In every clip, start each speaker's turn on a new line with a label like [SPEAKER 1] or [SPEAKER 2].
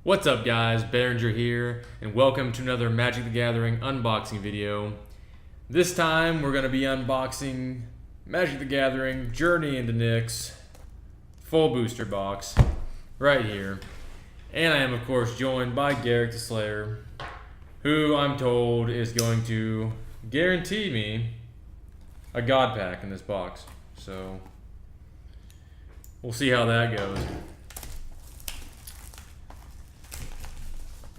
[SPEAKER 1] What's up guys, Behringer here, and welcome to another Magic the Gathering unboxing video. This time we're going to be unboxing Magic the Gathering Journey into Nyx full booster box right here. And I am of course joined by Garrick the Slayer, who I'm told is going to guarantee me a God pack in this box. So we'll see how that goes.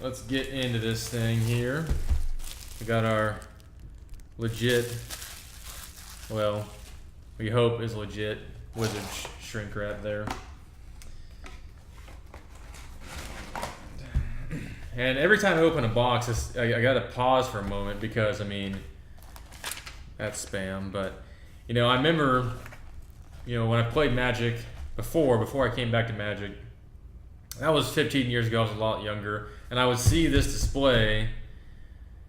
[SPEAKER 1] Let's get into this thing here. We got our legit, well, we hope is legit wizard shrink wrap there. And every time I open a box, I gotta pause for a moment because, I mean, that's spam. But, you know, I remember, you know, when I played Magic before I came back to Magic, that was 15 years ago. I was a lot younger. And I would see this display,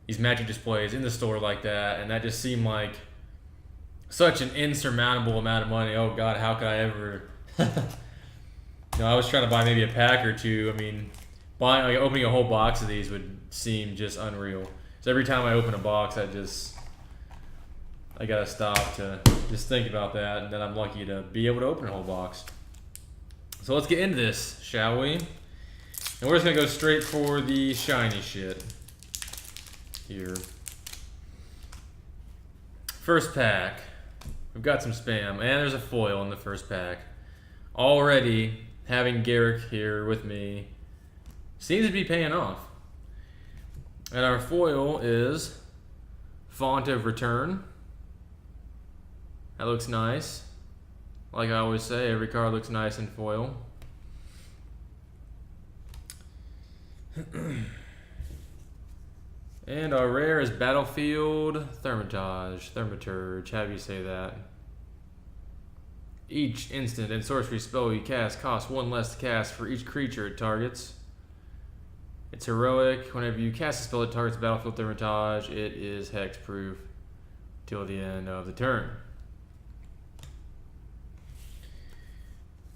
[SPEAKER 1] these Magic displays in the store like that, and that just seemed like such an insurmountable amount of money. Oh God, how could I ever? You know, I was trying to buy maybe a pack or two. I mean, opening a whole box of these would seem just unreal. So every time I open a box, I gotta stop to just think about that, and then I'm lucky to be able to open a whole box. So let's get into this, shall we? And we're just gonna go straight for the shiny shit here. First pack. We've got some spam, and there's a foil in the first pack. Already having Garrick here with me seems to be paying off. And our foil is Font of Return. That looks nice. Like I always say, every card looks nice in foil. And our rare is Battlefield Thaumaturge, how do you say that? Each instant and sorcery spell you cast costs one less to cast for each creature it targets. It's heroic. Whenever you cast a spell that targets Battlefield Thaumaturge, it is hexproof till the end of the turn.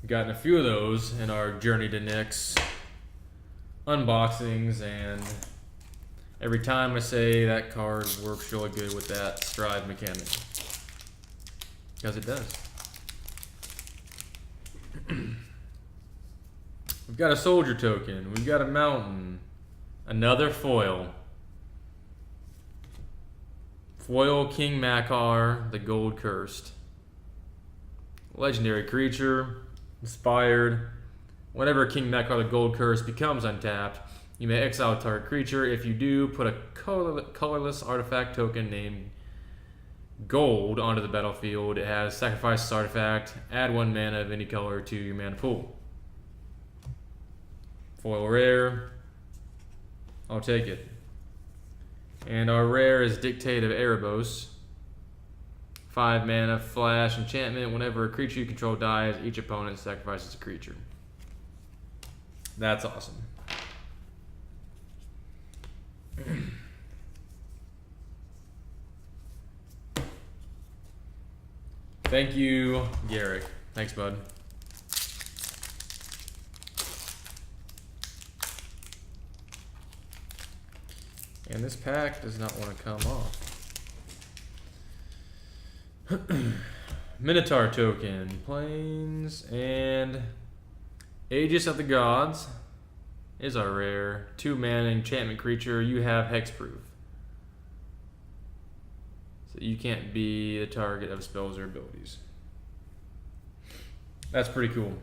[SPEAKER 1] We've gotten a few of those in our Journey to Nyx unboxings, and every time I say that card works really good with that stride mechanic, because it does. We've got a soldier token, we've got a mountain, another foil. Foil King Makar, the Gold Cursed. Legendary creature, inspired. Whenever King Makar the Gold Curse becomes untapped, you may exile a target creature. If you do, put a colorless artifact token named Gold onto the battlefield. It has sacrifice this artifact, add 1 mana of any color to your mana pool. Foil rare, I'll take it. And our rare is Dictate of Erebos. 5 mana, flash, enchantment. Whenever a creature you control dies, each opponent sacrifices a creature. That's awesome. Thank you, Garrick. Thanks, bud. And this pack does not want to come off. Minotaur token, planes, and Aegis of the Gods is our rare. 2 mana enchantment creature. You have hexproof, so you can't be the target of spells or abilities. That's pretty cool.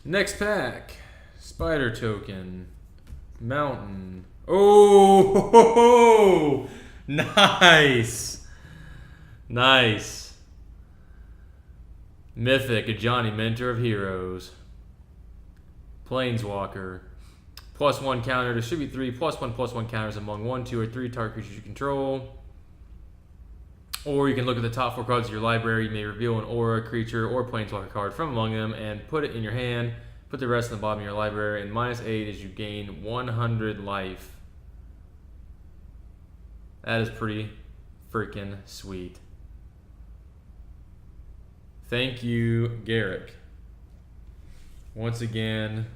[SPEAKER 1] Next pack. Spider token, mountain. Oh, nice, nice. Mythic, a Johnny, Mentor of Heroes. Planeswalker, +1 counter, distribute 3 +1/+1 counters among 1, 2, or 3 target creatures you control. Or you can look at the top 4 cards of your library. You may reveal an aura, creature, or planeswalker card from among them and put it in your hand. Put the rest in the bottom of your library, and -8 is you gain 100 life. That is pretty freaking sweet. Thank you, Garrick. Once again,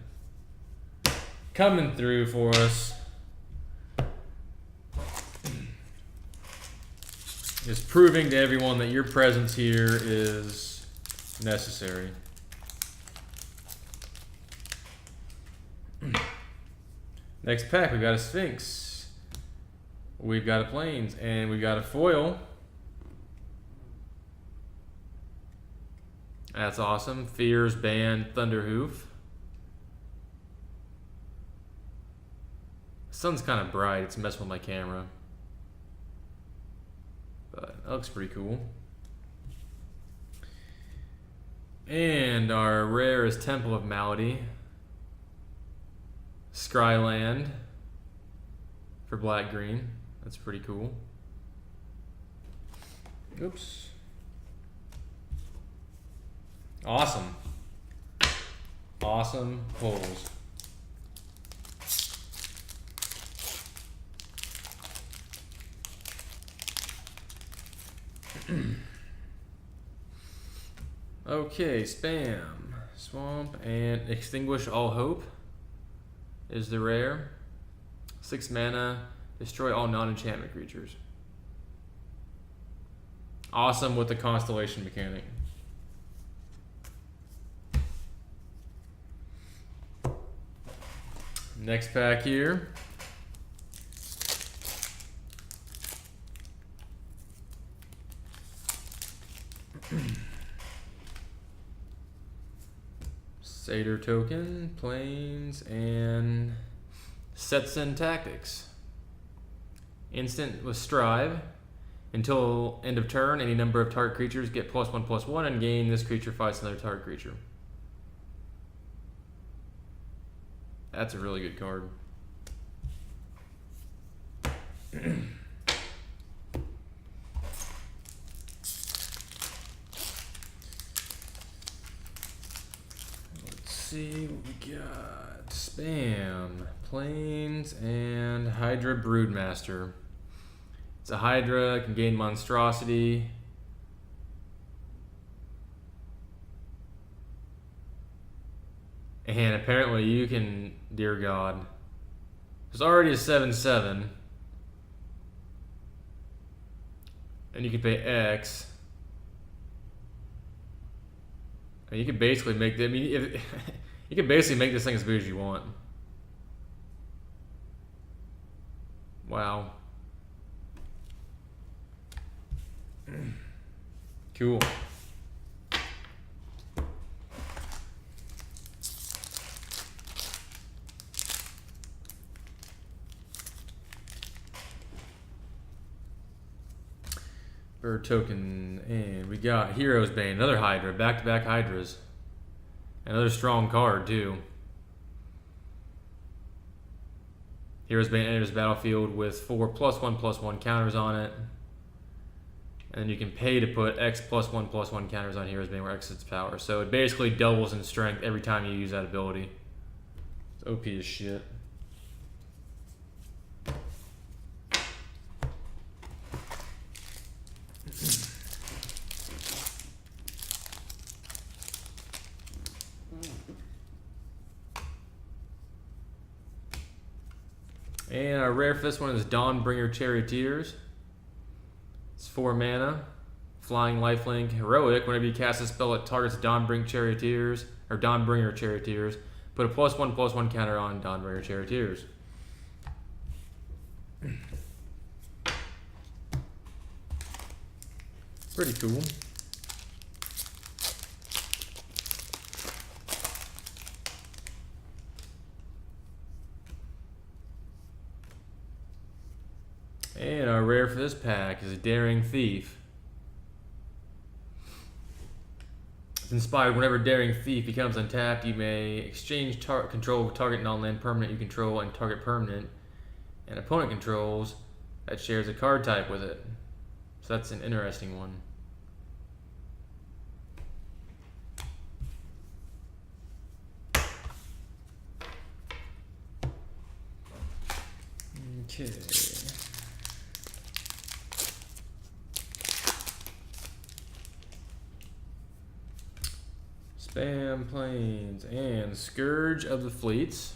[SPEAKER 1] coming through for us. Just proving to everyone that your presence here is necessary. Next pack, we got a Sphinx. We've got a Plains, and we've got a foil. That's awesome. Fears Band Thunderhoof. The sun's kind of bright. It's messing with my camera. But that looks pretty cool. And our rare is Temple of Malady. Scryland for black-green. That's pretty cool. Oops. Awesome. Awesome pulls. Okay, Spam, Swamp, and Extinguish All Hope is the rare. 6 mana, destroy all non-enchantment creatures. Awesome with the Constellation mechanic. Next pack here. Satyr token, Plains, and Setson Tactics. Instant with Strive. Until end of turn, any number of target creatures get +1/+1 and gain this creature fights another target creature. That's a really good card. Let's see what we got. Spam, Plains, and Hydra Broodmaster. It's a Hydra, can gain monstrosity. And apparently you can, dear God, there's already a 7/7. And you can pay X. And you can basically make, you can basically make this thing as big as you want. Wow. Cool. Bird token, and we got Hero's Bane, another Hydra, back-to-back Hydras. Another strong card, too. Hero's Bane enters the battlefield with 4 +1/+1 counters on it. And then you can pay to put X +1/+1 counters on Hero's Bane where X is its power. So it basically doubles in strength every time you use that ability. It's OP as shit. And our rare for this one is Dawnbringer Charioteers. It's 4 mana, flying lifelink, heroic. Whenever you cast a spell that targets Dawnbringer Charioteers, or Dawnbringer Charioteers, put a +1/+1 counter on Dawnbringer Charioteers. Pretty cool. And our rare for this pack is a Daring Thief. It's inspired. Whenever Daring Thief becomes untapped, you may exchange control of target non-land permanent you control and target permanent and opponent controls that shares a card type with it. So that's an interesting one. Okay. Spam Plains and Scourge of the Fleets.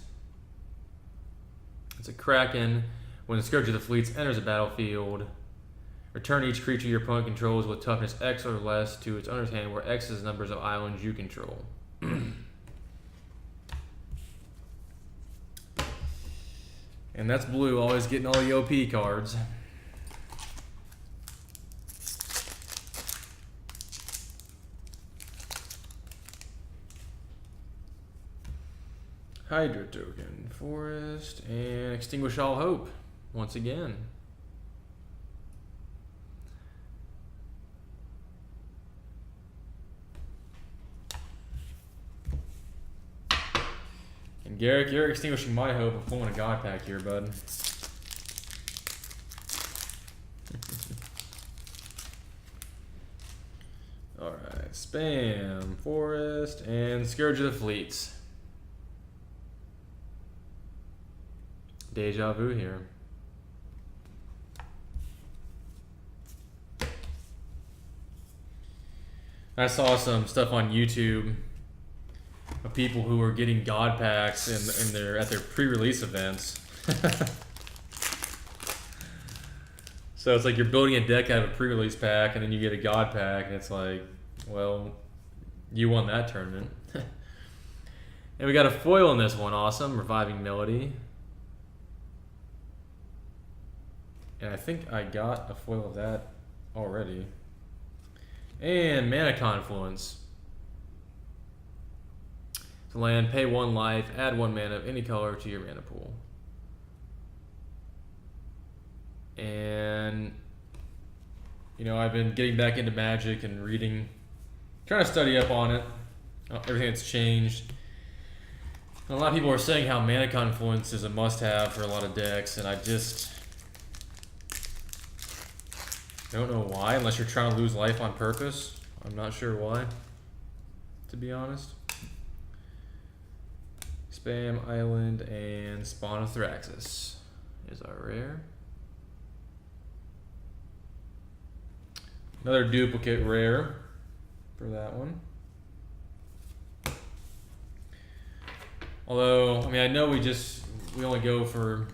[SPEAKER 1] It's a Kraken. When the Scourge of the Fleets enters the battlefield, return each creature your opponent controls with toughness X or less to its owner's hand, where X is the numbers of islands you control. And that's blue, always getting all the OP cards. Hydra token, Forest, and Extinguish All Hope once again. And Garrick, you're extinguishing my hope of pulling a God Pack here, bud. Alright, Spam, Forest, and Scourge of the Fleets. Deja vu here. I saw some stuff on YouTube of people who were getting God packs at their pre-release events. So it's like you're building a deck out of a pre-release pack, and then you get a God pack, and it's like, well, you won that tournament. And we got a foil in this one, awesome, Reviving Melody. And I think I got a foil of that already. And Mana Confluence. To land, pay 1 life, add 1 mana of any color to your mana pool. And, you know, I've been getting back into Magic and reading, trying to study up on it, everything that's changed. And a lot of people are saying how Mana Confluence is a must-have for a lot of decks, and I just don't know why, unless you're trying to lose life on purpose. I'm not sure why, to be honest. Spam Island and Spawn of Thraxus is our rare. Another duplicate rare for that one. Although, I mean, I know we only go for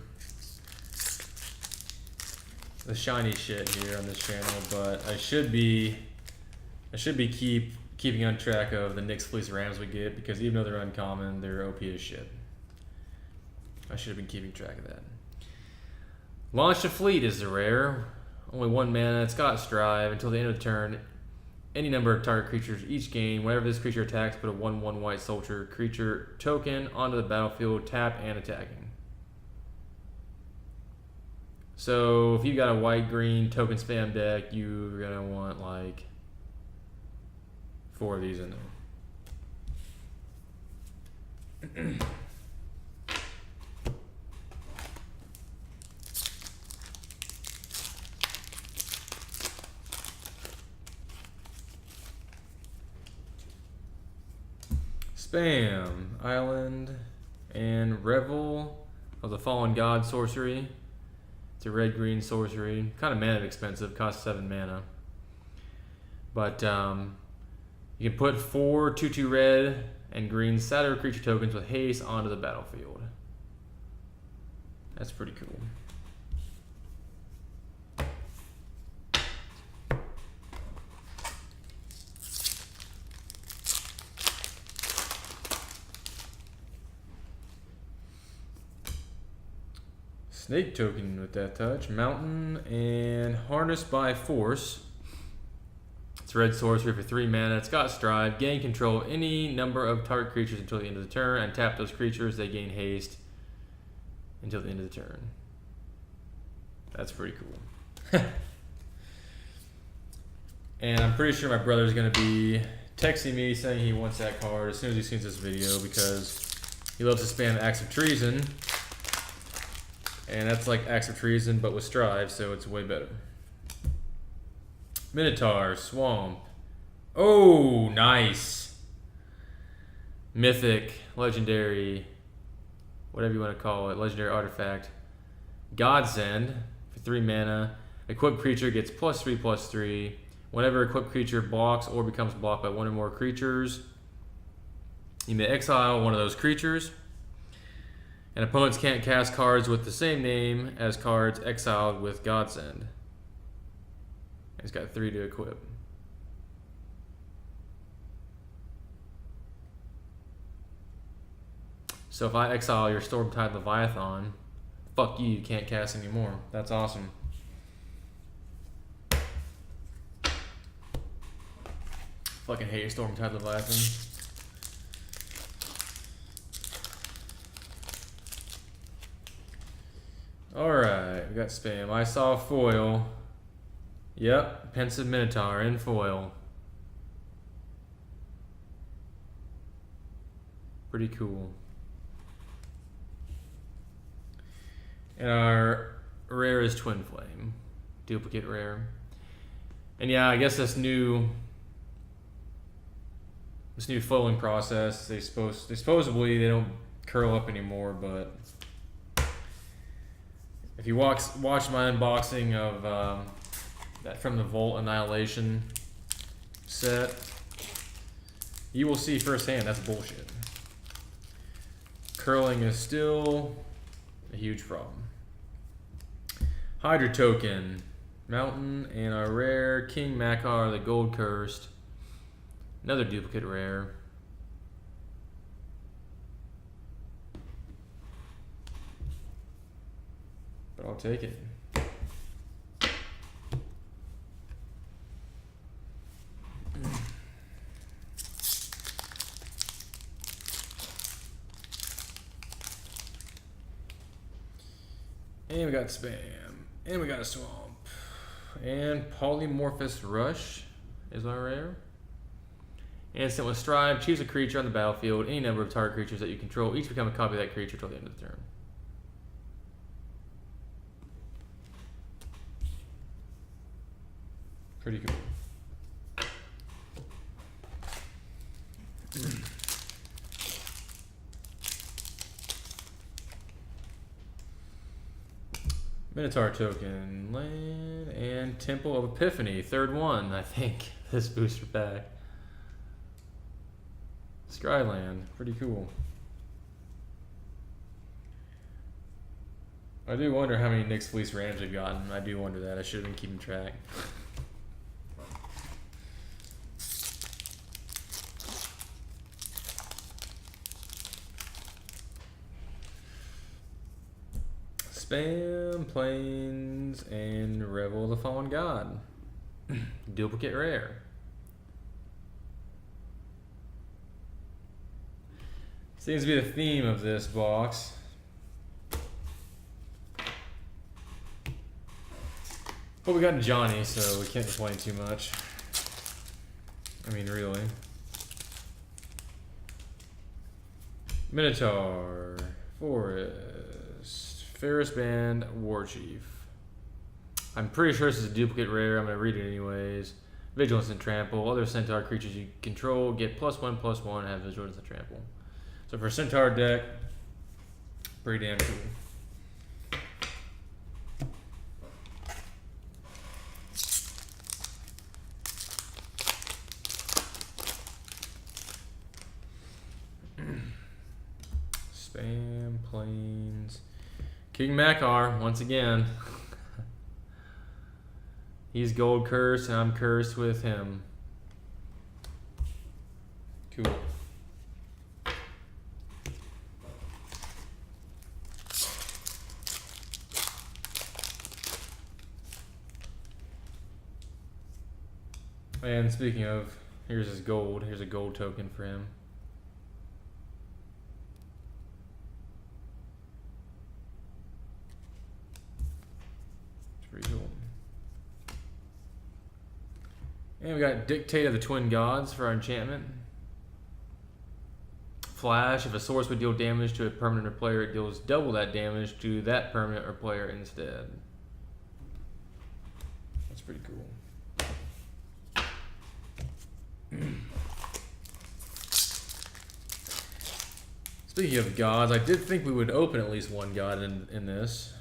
[SPEAKER 1] the shiny shit here on this channel, but I should be keeping on track of the Nyx Fleece Rams we get, because even though they're uncommon, they're OP as shit. I should have been keeping track of that. Launch to Fleet is the rare. Only 1 mana. It's got Strive. Until the end of the turn, any number of target creatures each gain. Whenever this creature attacks, put a 1/1 white soldier creature token onto the battlefield, tap and attacking. So if you got a white-green token spam deck, you're gonna want like 4 of these in there. Spam Island and Revel of the Fallen God sorcery. It's a red-green sorcery, kind of mana expensive, costs 7 mana. But you can put 4 2/2 red and green satyr creature tokens with haste onto the battlefield. That's pretty cool. Snake token with that touch. Mountain and Harness by Force. It's a red sorcery for 3 mana. It's got Strive. Gain control any number of target creatures until the end of the turn, and tap those creatures. They gain haste until the end of the turn. That's pretty cool. And I'm pretty sure my brother's going to be texting me saying he wants that card as soon as he sees this video, because he loves to spam Acts of Treason. And that's like Acts of Treason, but with Strive, so it's way better. Minotaur, Swamp. Oh, nice. Mythic, Legendary, whatever you want to call it, Legendary Artifact. Godsend for 3 mana. Equipped creature gets +3/+3. Whenever equipped creature blocks or becomes blocked by one or more creatures, you may exile one of those creatures. And opponents can't cast cards with the same name as cards exiled with Godsend. He's got 3 to equip. So if I exile your Stormtide Leviathan, fuck you, you can't cast anymore. That's awesome. Fucking hate Stormtide Leviathan. Alright, we got spam. I saw foil. Yep, Pensive Minotaur in foil. Pretty cool. And our rare is Twin Flame. Duplicate rare. And yeah, I guess this new foiling process, supposedly they don't curl up anymore, but if you watch my unboxing of that from the Vault Annihilation set, you will see firsthand that's bullshit. Curling is still a huge problem. Hydra token, Mountain, and our rare King Makar, the Gold Cursed. Another duplicate rare. But I'll take it. And we got spam. And we got a swamp. And Polymorphous Rush is our rare. Instant with Strive, choose a creature on the battlefield, any number of target creatures that you control, each become a copy of that creature till the end of the turn. Pretty cool. Minotaur token, land, and Temple of Epiphany, third one, I think, this booster pack. Skyland, pretty cool. I do wonder how many Nyx Fleece Rams we've gotten. I do wonder that. I should have been keeping track. Spam, Plains, and Revel of the Fallen God. Duplicate rare. Seems to be the theme of this box. But we got Johnny, so we can't complain too much. I mean, really. Minotaur, Forest, Ferris Band, Warchief. I'm pretty sure this is a duplicate rare. I'm going to read it anyways. Vigilance and Trample. Other Centaur creatures you control get +1/+1 and have Vigilance and Trample. So for Centaur deck, pretty damn cool. Spam, Plains, King Makar once again. He's gold cursed and I'm cursed with him. Cool. And speaking of, here's his gold. Here's a gold token for him. It's pretty cool. And we got Dictate of the Twin Gods for our enchantment. Flash, if a source would deal damage to a permanent or player, it deals double that damage to that permanent or player instead. That's pretty cool. Speaking of gods, I did think we would open at least one god in this.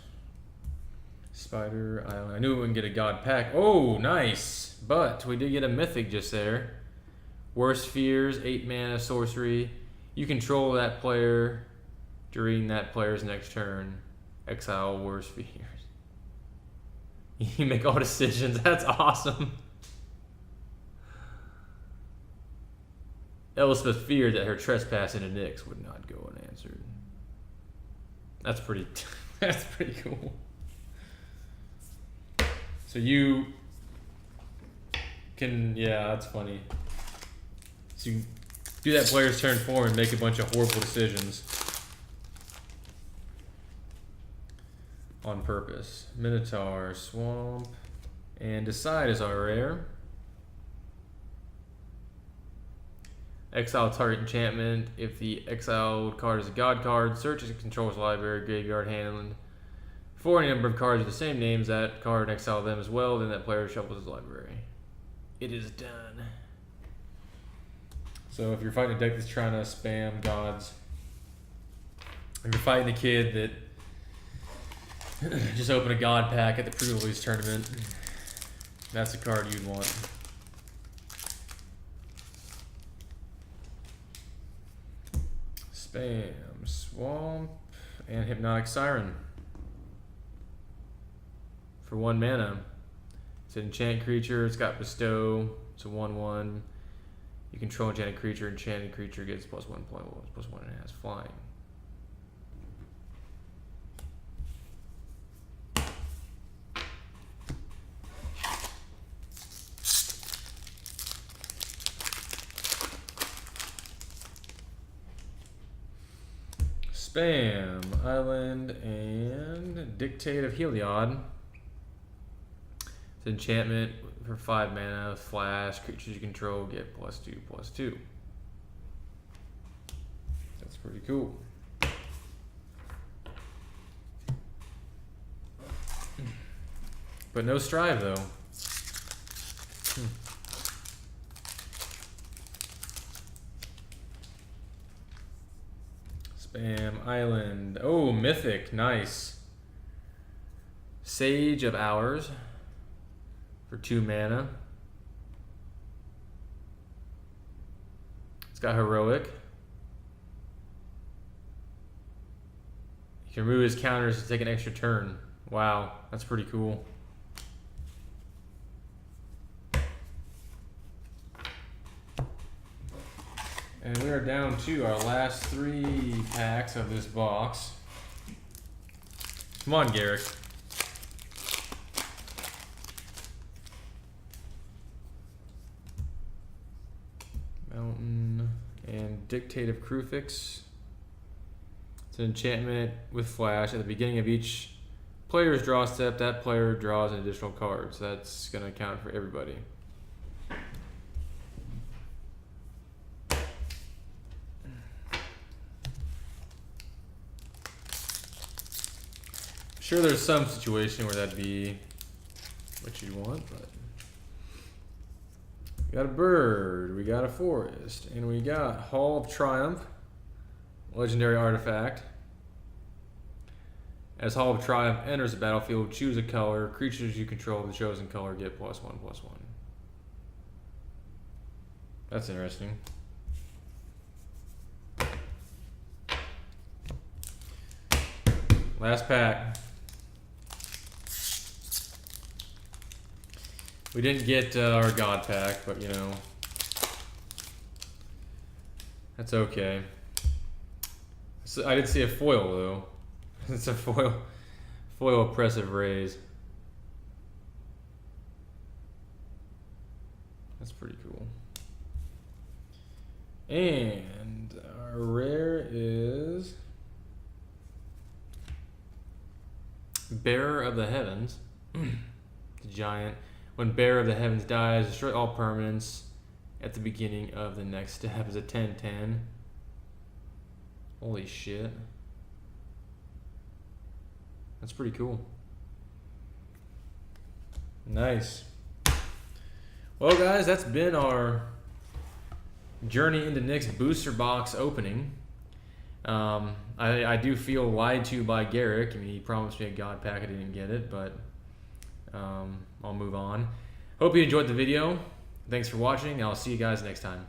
[SPEAKER 1] Spider Island. I knew we wouldn't get a God pack. Oh, nice. But we did get a mythic just there. Worst Fears, 8 mana sorcery. You control that player during that player's next turn. Exile Worst Fears. You make all decisions. That's awesome. Elspeth feared that her trespass into Nyx would not go unanswered. That's pretty. That's pretty cool. So you can, yeah, that's funny. So you do that player's turn 4 and make a bunch of horrible decisions on purpose. Minotaur, Swamp, and Decide is our rare. Exile target enchantment. If the exiled card is a god card, search its control's library, graveyard, hand. For any number of cards with the same names, that card and exile them as well, then that player shuffles his library. It is done. So if you're fighting a deck that's trying to spam gods, if you're fighting a kid that just opened a god pack at the pre-release tournament, that's a card you'd want. Spam, Swamp, and Hypnotic Siren. For 1 mana. It's an enchant creature, it's got Bestow, it's a 1/1. You control enchanted creature gets +1 point, +1 and it has flying. Spam, Island, and Dictate of Heliod. It's enchantment for 5 mana, flash, creatures you control get +2/+2. That's pretty cool. But no Strive though. Spam, Island. Oh, Mythic, nice. Sage of Hours for 2 mana. It's got Heroic. You can remove his counters to take an extra turn. Wow, that's pretty cool. And we are down to our last 3 packs of this box. Come on, Garrick. Mountain and Dictative Crewfix. It's an enchantment with flash. At the beginning of each player's draw step, that player draws an additional card. So that's going to count for everybody. Sure, there's some situation where that'd be what you'd want, but we got a bird, we got a forest, and we got Hall of Triumph, legendary artifact. As Hall of Triumph enters the battlefield, choose a color. Creatures you control of the chosen color get +1/+1. That's interesting. Last pack. We didn't get our God pack, but you know, that's okay. So I did see a foil though. It's a foil Oppressive Raise. That's pretty cool. And our rare is Bearer of the Heavens. The giant. When Bearer of the Heavens dies, destroy all permanents at the beginning of the next step. Is a 10/10. Holy shit. That's pretty cool. Nice. Well, guys, that's been our Journey into Nyx booster box opening. I do feel lied to by Garrick. I mean, he promised me a God pack. I didn't get it, but I'll move on. Hope you enjoyed the video. Thanks for watching. I'll see you guys next time.